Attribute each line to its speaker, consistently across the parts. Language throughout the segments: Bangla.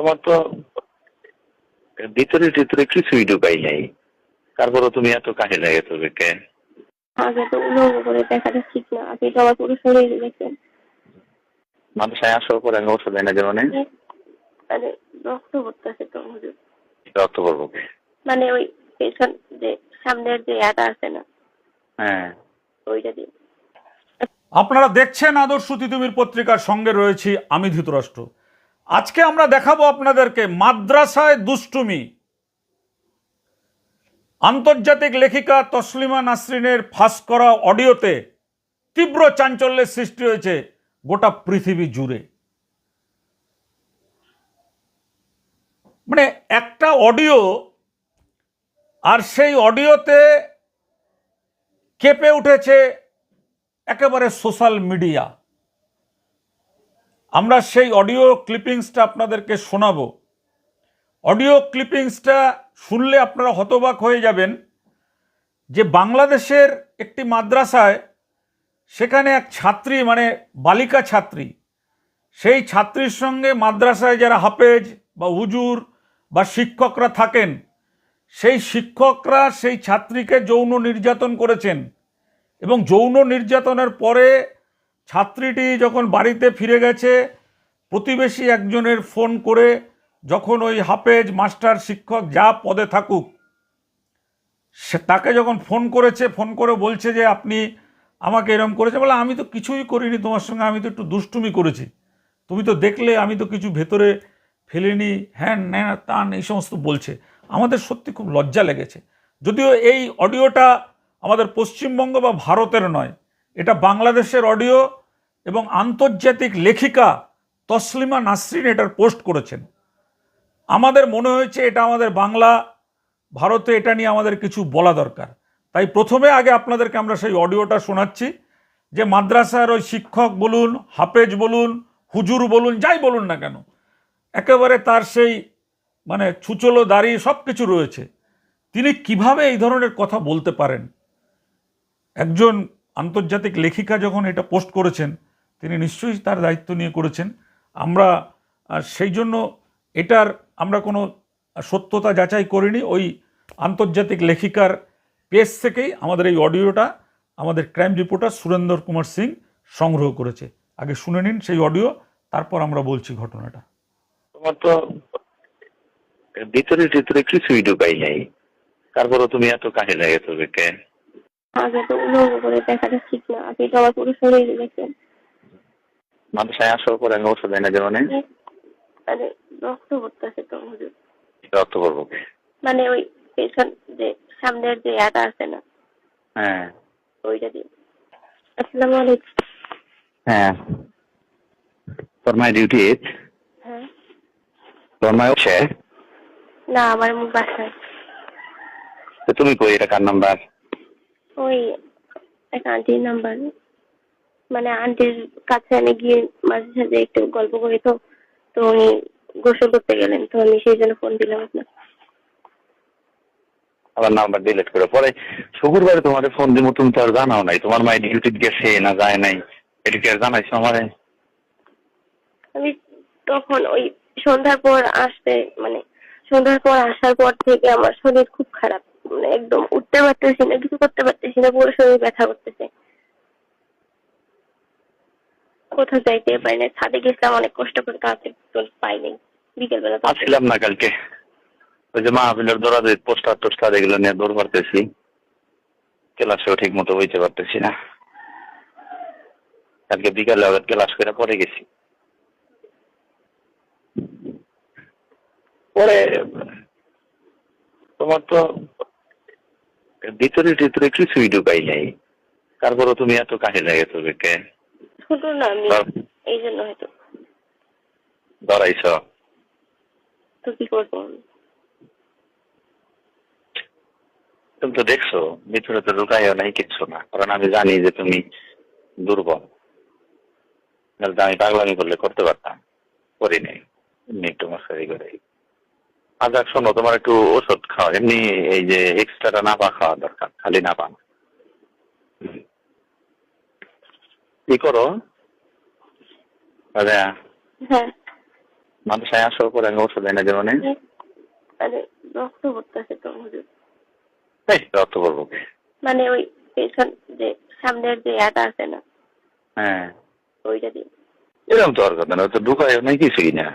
Speaker 1: তোমার তো ভিতরে ভিতরে কিছুই ঢুকাই নাই, তারপরও তুমি এত কাজে লাগে তবে কে?
Speaker 2: আগে তো উলঙ্গ করে দেখাটা ঠিক না, আপনি তো আমার পুরো শরীরে দেখছেন।
Speaker 1: মানুষের আসার পরে আমি ওষুধ দেয় না যেমন
Speaker 2: মানে রক্ত পড়তেছে তো হুজুর।
Speaker 1: রক্ত করবো কে?
Speaker 2: মানে ওই পেছন যে সামনের যে এটা আছে না,
Speaker 1: হ্যাঁ,
Speaker 2: ওইটা দিয়ে।
Speaker 3: আপনারা দেখছেন আদর্শ তিতুমির পত্রিকার সঙ্গে রয়েছি আমি ধৃতরাষ্ট্র। আজকে আমরা দেখাবো আপনাদেরকে মাদ্রাসায় দুষ্টুমি। আন্তর্জাতিক লেখিকা তসলিমা নাসরিনের ফাঁস করা অডিওতে তীব্র চাঞ্চল্যের সৃষ্টি হয়েছে গোটা পৃথিবী জুড়ে। মানে একটা অডিও, আর সেই অডিওতে কেঁপে উঠেছে একেবারে সোশ্যাল মিডিয়া। আমরা সেই অডিও ক্লিপিংসটা আপনাদেরকে শোনাবো। অডিও ক্লিপিংসটা শুনলে আপনারা হতবাক হয়ে যাবেন যে বাংলাদেশের একটি মাদ্রাসায় সেখানে এক ছাত্রী, মানে বালিকা ছাত্রী, সেই ছাত্রীর সঙ্গে মাদ্রাসায় যারা হাফেজ বা হুজুর বা শিক্ষকরা থাকেন, সেই শিক্ষকরা সেই ছাত্রীকে যৌন নির্যাতন করেছেন। এবং যৌন নির্যাতনের পরে ছাত্রীটি যখন বাড়িতে ফিরে গেছে, প্রতিবেশী একজনের ফোন করে, যখন ওই হাফেজ মাস্টার শিক্ষক যা পদে থাকুক, সে তাকে যখন ফোন করেছে, ফোন করে বলছে যে আপনি আমাকে এরম করেছে, বলে আমি তো কিছুই করিনি তোমার সঙ্গে, আমি তো একটু দুষ্টুমি করেছি, তুমি তো দেখলে আমি তো কিছু ভেতরে ফেলিনি, হ্যান ন্যান তান এই সমস্ত বলছে। আমাদের সত্যি খুব লজ্জা লেগেছে। যদিও এই অডিওটা আমাদের পশ্চিমবঙ্গ বা ভারতের নয়, এটা বাংলাদেশের অডিও, এবং আন্তর্জাতিক লেখিকা তসলিমা নাসরিন এটার পোস্ট করেছেন। আমাদের মনে হয়েছে এটা আমাদের বাংলা ভারতে এটা নিয়ে আমাদের কিছু বলা দরকার। তাই প্রথমে আগে আপনাদেরকে আমরা সেই অডিওটা শোনাচ্ছি, যে মাদ্রাসার ওই শিক্ষক বলুন, হাফেজ বলুন, হুজুর বলুন, যাই বলুন না কেন, একেবারে তার সেই মানে ছুচলো দাড়ি সব কিছু রয়েছে, তিনি কিভাবে এই ধরনের কথা বলতে পারেন। একজন আন্তর্জাতিক লেখিকা যখন এটা পোস্ট করেছেন, তিনি নিশ্চয়ই তার দায়িত্ব নিয়ে করেছেন। আমরা সেই জন্য এটার আমরা কোনো সত্যতা যাচাই করিনি। ওই আন্তর্জাতিক লেখিকার পেজ থেকেই আমাদের এই অডিওটা আমাদের ক্রাইম রিপোর্টার সুরেন্দ্র কুমার সিং সংগ্রহ করেছে। আগে শুনে নিন সেই অডিও, তারপর আমরা বলছি ঘটনাটা।
Speaker 1: তোমার তো ভিতরে ভিতরে কিছুই ঢুকাই নাই, তারপরও তুমি এত কাজে লাগে তবে কে?
Speaker 2: আগে তো উলঙ্গ করে দেখাটা ঠিক না, আপনি তো আমার পুরো শরীরে দেখছেন।
Speaker 1: মানুষের আসার পরে আমি ওষুধ দেয় না যেমন
Speaker 2: মানে রক্ত পড়তেছে তো হুজুর।
Speaker 1: রক্ত করবো কে?
Speaker 2: মানে ওই পেছন যে সামনের যে এটা আছে না,
Speaker 1: হ্যাঁ,
Speaker 2: ওইটা দিয়ে। আসসালামু আলাইকুম।
Speaker 1: হ্যাঁ, তোর মাই ডিউটি,
Speaker 2: হ্যাঁ,
Speaker 1: তোর মাই হচ্ছে
Speaker 2: না আমার মুখ বাসায়।
Speaker 1: তুমি কই, এটা কার নাম্বার?
Speaker 2: ওই এক আন্টির নাম্বার। মানে আন্টির কাছে আমি গিয়ে মাঝে সাঝে একটু গল্প করি তো, তো উনি গোসল করতে গেলেন, তো আমি সেই জন্য ফোন দিলাম আপনার।
Speaker 1: আবার নাম্বার ডিলিট করে পরে শুক্রবারে তোমাদের ফোন দিব, তুমি তো আর জানাও নাই তোমার মাই ডিউটি গেছে না যায় নাই, এটা কি আর জানাইছো আমারে?
Speaker 2: আমি তখন ওই সন্ধ্যার পর আসতে, মানে সন্ধ্যার পর আসার পর থেকে আমার শরীর খুব খারাপ, মানে একদম উঠতে পারতেছি না, কিছু করতে পারতেছি না, পুরো শরীর ব্যথা করতেছে, কোথাও যাইতে পারি না। ছাদে গেছিলাম অনেক কষ্ট করে, তাতে পাইনি। বিকেল বেলা
Speaker 1: আসছিলাম না কালকে, ওই যে মাহফিলের দৌড়াদৌড়ি পোস্টার টোস্টার এগুলো নিয়ে দৌড় পারতেছি, ক্লাসেও ঠিক মতো হইতে পারতেছি না। কালকে বিকালে আবার ক্লাস করে পরে গেছি, পরে তোমার তো ভিতরে ভিতরে কিছুই ঢুকাই নাই, তারপরও তুমি এত কাজে লাগে তবে কে?
Speaker 2: ছোট না আমি, এই জন্য হয়তো
Speaker 1: ধরাইছ।
Speaker 2: তো কি করবো।
Speaker 1: তুমি তো দেখছো ভিতরে তো ঢুকাইও নাই কিচ্ছু না, কারণ আমি জানি যে তুমি দুর্বল, আমি পাগলামি করলে করতে পারতাম, করি নাই, এমনি একটু মশারি করে। আচ্ছা শোনো, তোমার একটু ওষুধ খাওয়া, এমনি এই যে এক্সট্রাটা নাপা খাওয়া দরকার, খালি নাপা না। কি করো? আচ্ছা,
Speaker 2: হ্যাঁ,
Speaker 1: মাদ্রাসায় আসার পরে আমি ওষুধ এনে দেবো না।
Speaker 2: মানে রক্ত পড়তেছে তো হুজুর।
Speaker 1: এই রক্ত করবো কে?
Speaker 2: মানে ওই পেছন যে সামনের যে এটা আছে না,
Speaker 1: হ্যাঁ,
Speaker 2: ওইটা দিয়ে।
Speaker 1: এরকম তো আর কথা না, তো ঢুকায় নাই কিছুই না।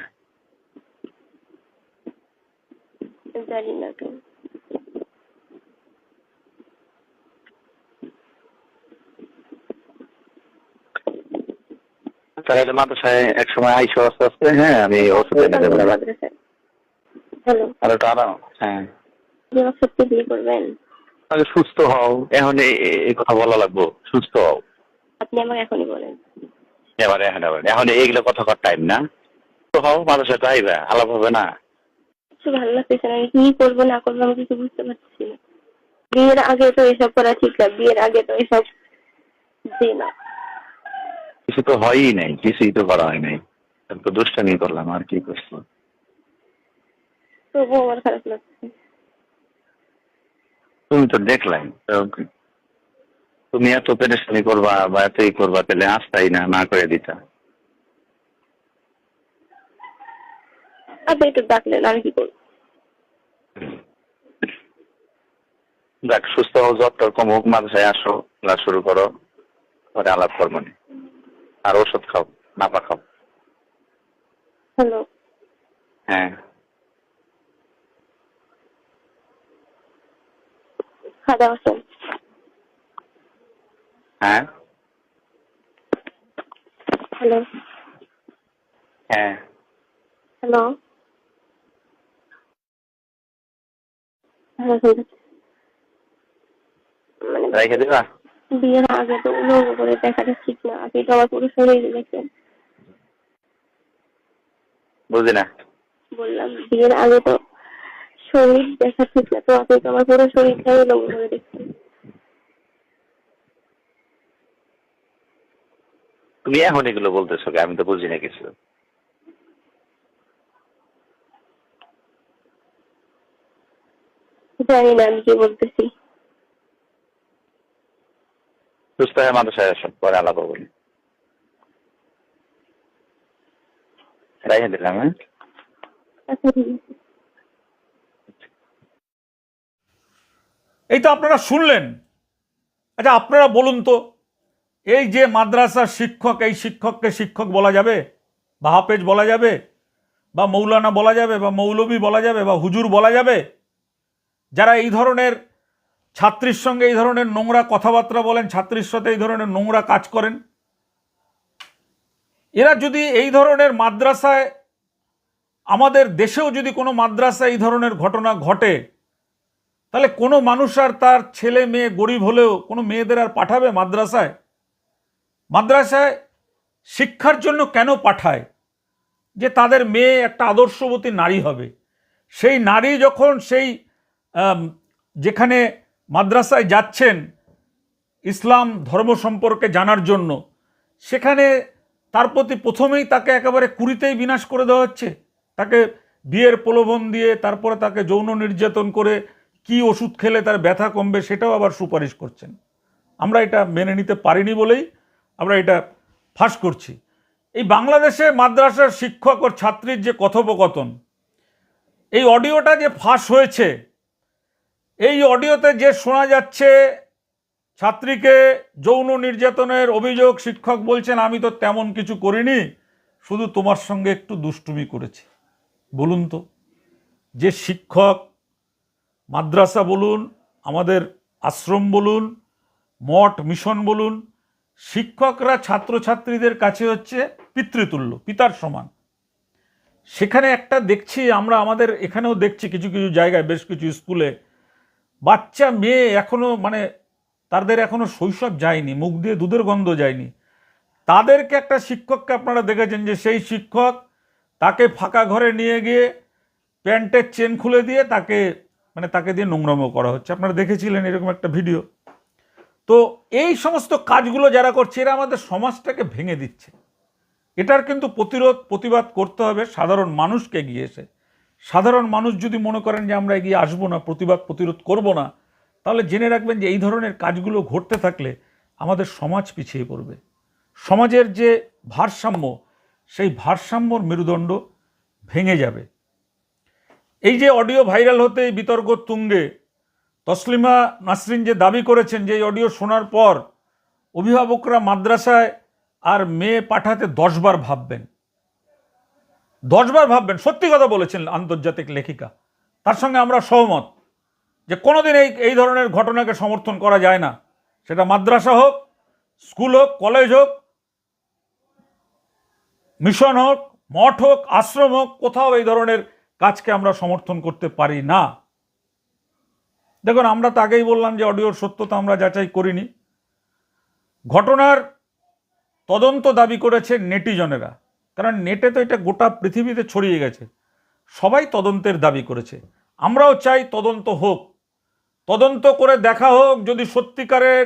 Speaker 2: জানি না তো।
Speaker 1: তাহলে মাদ্রাসায় এক সময় আইসো আস্তে আস্তে। হ্যাঁ, আমি ওষুধ এনে দেবো।
Speaker 2: মাদ্রাসায়। হ্যালো,
Speaker 1: আর ওটা আরাম। হ্যাঁ,
Speaker 2: আপনি আমার সত্যি বিয়ে করবেন?
Speaker 1: আগে সুস্থ হও, এখন এই কথা বলা লাগবো। সুস্থ হও।
Speaker 2: আপনি আমাকে এখনই বলেন।
Speaker 1: এখন এইগুলো কথা কর টাইম না। তো হও, মাদ্রাসায় তো আইবা, আলাপ হবে না।
Speaker 2: কিছু ভালো লাগতেছে না, আমি কি করবো না করবো আমি কিছু বুঝতে পারছি না। বিয়ের আগে তো এসব করা ঠিক না, বিয়ের আগে তো এসব যে না।
Speaker 1: কিছু তো হয়ই নাই, কিছুই তো করা হয় নাই। তো দুষ্টামি করলাম, আর কি করছো?
Speaker 2: তবুও আমার খারাপ লাগছে।
Speaker 1: তুমি তো দেখলাই, তুমি এত পেরেশানি করবা বা এতই করবা, তাহলে আসতাই না করে দিতা।
Speaker 2: আপনি একটু ডাকলেন, আমি কি করবো?
Speaker 1: যাক, সুস্থ হও, জ্বর কম হোক, মাদ্রাসায় আসো, ক্লাস শুরু করো, পরে আলাপ করবো না। আর ওষুধ খাও, নাপা খাও।
Speaker 2: হ্যালো,
Speaker 1: হ্যাঁ,
Speaker 2: খাওয়া আসেন।
Speaker 1: হ্যাঁ,
Speaker 2: হ্যালো,
Speaker 1: হ্যাঁ,
Speaker 2: হ্যালো, হ্যালো, শুনতে পাচ্ছি। মানে
Speaker 1: রেখে দিবা।
Speaker 2: বিয়ের আগে তো উলঙ্গ করে দেখাটা ঠিক না, আপনি তো আমার পুরো শরীর দেখেন।
Speaker 1: বুঝি না।
Speaker 2: বললাম বিয়ের আগে তো শরীর দেখা ঠিক না, তো আপনি তো আমার পুরো শরীরটাই উলঙ্গ করে দেখছেন।
Speaker 1: তুমি এখন এগুলো বলতেছো কে? আমি তো বুঝি না কিছু।
Speaker 2: জানি না আমি কি বলতেছি।
Speaker 1: সুস্থ হয়ে মাদ্রাসায় আসো, পরে আলাপ হবো। রেখে দিলাম। হ্যাঁ,
Speaker 2: আচ্ছা ঠিক আছে।
Speaker 3: এই তো আপনারা শুনলেন। আচ্ছা, আপনারা বলুন তো, এই যে মাদ্রাসার শিক্ষক, এই শিক্ষককে শিক্ষক বলা যাবে, বা হাফেজ বলা যাবে, বা মৌলানা বলা যাবে, বা মৌলবী বলা যাবে, বা হুজুর বলা যাবে? যারা এই ধরনের ছাত্রীর সঙ্গে এই ধরনের নোংরা কথাবার্তা বলেন, ছাত্রীর সাথে এই ধরনের নোংরা কাজ করেন, এরা যদি এই ধরনের মাদ্রাসায়, আমাদের দেশেও যদি কোনো মাদ্রাসায় এই ধরনের ঘটনা ঘটে, তাহলে কোনো মানুষ আর তার ছেলে মেয়ে গরিব হলেও কোনো মেয়েদের আর পাঠাবে মাদ্রাসায়? মাদ্রাসায় শিক্ষার জন্য কেন পাঠায়? যে তাদের মেয়ে একটা আদর্শবতী নারী হবে। সেই নারী যখন সেই যেখানে মাদ্রাসায় যাচ্ছেন ইসলাম ধর্ম সম্পর্কে জানার জন্য, সেখানে তার প্রতি প্রথমেই তাকে একেবারে কুড়িতেই বিনাশ করে দেওয়া হচ্ছে। তাকে বিয়ের প্রলোভন দিয়ে তারপরে তাকে যৌন নির্যাতন করে কি ওষুধ খেলে তার ব্যথা কমবে সেটাও আবার সুপারিশ করছেন। আমরা এটা মেনে নিতে পারিনি বলেই আমরা এটা ফাঁস করছি। এই বাংলাদেশে মাদ্রাসার শিক্ষক ও ছাত্রীর যে কথোপকথন, এই অডিওটা যে ফাঁস হয়েছে, এই অডিওতে যে শোনা যাচ্ছে ছাত্রীকে যৌন নির্যাতনের অভিযোগ, শিক্ষক বলছেন আমি তো তেমন কিছু করিনি, শুধু তোমার সঙ্গে একটু দুষ্টুমি করেছি। বলুন তো, যে শিক্ষক, মাদ্রাসা বলুন, আমাদের আশ্রম বলুন, মঠ মিশন বলুন, শিক্ষকরা ছাত্রছাত্রীদের কাছে হচ্ছে পিতৃতুল্য, পিতার সমান। সেখানে একটা দেখছি আমরা, আমাদের এখানেও দেখছি কিছু কিছু জায়গায়, বেশ কিছু স্কুলে বাচ্চা মেয়ে এখনো মানে তাদের এখনো শৈশব যায়নি, মুখ দিয়ে দুধের গন্ধ যায়নি, তাদেরকে একটা শিক্ষককে আপনারা দেখেছেন যে সেই শিক্ষক তাকে ফাঁকা ঘরে নিয়ে গিয়ে প্যান্টের চেন খুলে দিয়ে তাকে দিয়ে নোংরামো করা হচ্ছে। আপনারা দেখেছিলেন এরকম একটা ভিডিও। তো এই সমস্ত কাজগুলো যারা করছে, এরা আমাদের সমাজটাকে ভেঙে দিচ্ছে। এটার কিন্তু প্রতিবাদ করতে হবে সাধারণ মানুষকে এগিয়ে এসে। সাধারণ মানুষ যদি মনে করেন যে আমরা এগিয়ে আসবো না, প্রতিরোধ করব না, তাহলে জেনে রাখবেন যে এই ধরনের কাজগুলো ঘটতে থাকলে আমাদের সমাজ পিছিয়ে পড়বে। সমাজের যে ভারসাম্য, সেই ভারসাম্যর মেরুদণ্ড ভেঙে যাবে। এই যে অডিও ভাইরাল হতে এই বিতর্ক তুঙ্গে তসলিমা নাসরিন যে দাবি করেছেন যে এই অডিও শোনার পর অভিভাবকরা মাদ্রাসায় আর মেয়ে পাঠাতে 10 বার ভাববেন, 10 বার ভাববেন। সত্যি কথা বলেছেন আন্তর্জাতিক লেখিকা, তার সঙ্গে আমরা সহমত যে কোনোদিন এই ধরনের ঘটনাকে সমর্থন করা যায় না। সেটা মাদ্রাসা হোক, স্কুল হোক, কলেজ হোক, মিশন হোক, মঠ হোক, আশ্রম হোক, কোথাও এই ধরনের কাজকে আমরা সমর্থন করতে পারি না। দেখুন, আমরা তো আগেই বললাম যে অডিওর সত্যতা আমরা যাচাই করিনি। ঘটনার তদন্ত দাবি করেছে নেটিজনেরা, কারণ নেটে তো এটা গোটা পৃথিবীতে ছড়িয়ে গেছে। সবাই তদন্তের দাবি করেছে। আমরাও চাই তদন্ত হোক, তদন্ত করে দেখা হোক যদি সত্যিকারের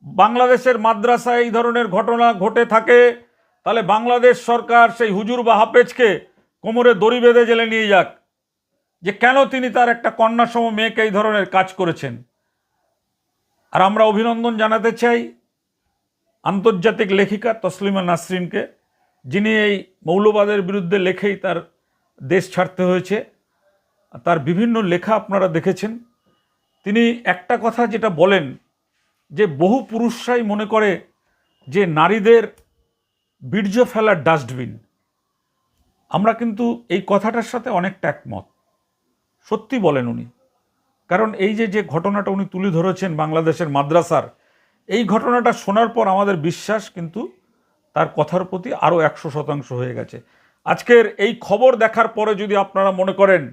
Speaker 3: বাংলাদেশের মাদ্রাসায় এই ধরনের ঘটনা ঘটে থাকে, তাহলে বাংলাদেশ সরকার সেই হুজুর বা হাফেজকে কোমরে দড়ি বেঁধে জেলে নিয়ে যাক, যে কেন তিনি তার একটা কন্যাসম মেয়েকে এই ধরনের কাজ করেছেন। আর আমরা অভিনন্দন জানাতে চাই আন্তর্জাতিক লেখিকা তসলিমা নাসরিনকে, যিনি এই মৌলবাদের বিরুদ্ধে লেখেই তার দেশ ছাড়তে হয়েছে। তার বিভিন্ন লেখা আপনারা দেখেছেন। তিনি একটা কথা যেটা বলেন যে বহু পুরুষরাই মনে করে যে নারীদের বীর্য ফেলার ডাস্টবিন। আমরা কিন্তু এই কথাটার সাথে অনেকটা একমত। সত্যি বলেন উনি, কারণ এই যে ঘটনাটা উনি তুলে ধরেছেন বাংলাদেশের মাদ্রাসার, এই ঘটনাটা শোনার পর আমাদের বিশ্বাস কিন্তু তার কথার প্রতি আরও 100% হয়ে গেছে। আজকের এই খবর দেখার পরে যদি আপনারা মনে করেন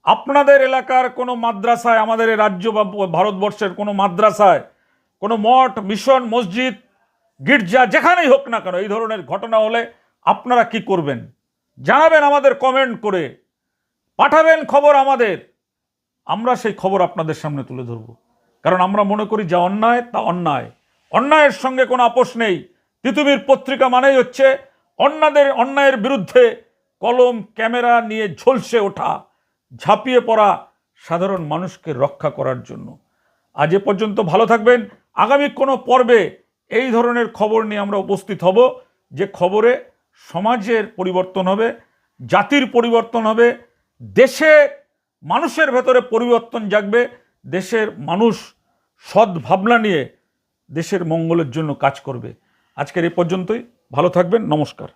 Speaker 3: আপনাদের এলাকার কোনো মাদ্রাসায়, আমাদের এই রাজ্য বা ভারতবর্ষের কোনো মাদ্রাসায়, কোনো মঠ, মিশন, মসজিদ, গির্জা, যেখানেই হোক না কেন এই ধরনের ঘটনা হলে আপনারা কি করবেন জানাবেন আমাদের কমেন্ট করে, পাঠাবেন খবর আমাদের। আমরা সেই খবর আপনাদের সামনে তুলে ধরব, কারণ আমরা মনে করি যা অন্যায় তা অন্যায়, অন্যায়ের সঙ্গে কোনো আপোষ নেই। তিতুমির পত্রিকা মানেই হচ্ছে অন্যায়ের বিরুদ্ধে কলম ক্যামেরা নিয়ে ঝলসে ওঠা, ঝাঁপিয়ে পড়া, সাধারণ মানুষকে রক্ষা করার জন্য। আজ এ পর্যন্ত, ভালো থাকবেন। আগামী কোনো পর্বে এই ধরনের খবর নিয়ে আমরা উপস্থিত হব, যে খবরে সমাজের পরিবর্তন হবে, জাতির পরিবর্তন হবে, দেশে মানুষের ভেতরে পরিবর্তন জাগবে, দেশের মানুষ সদ্ভাবনা নিয়ে দেশের মঙ্গলের জন্য কাজ করবে। আজকের এই পর্যন্তই, ভালো থাকবেন, নমস্কার।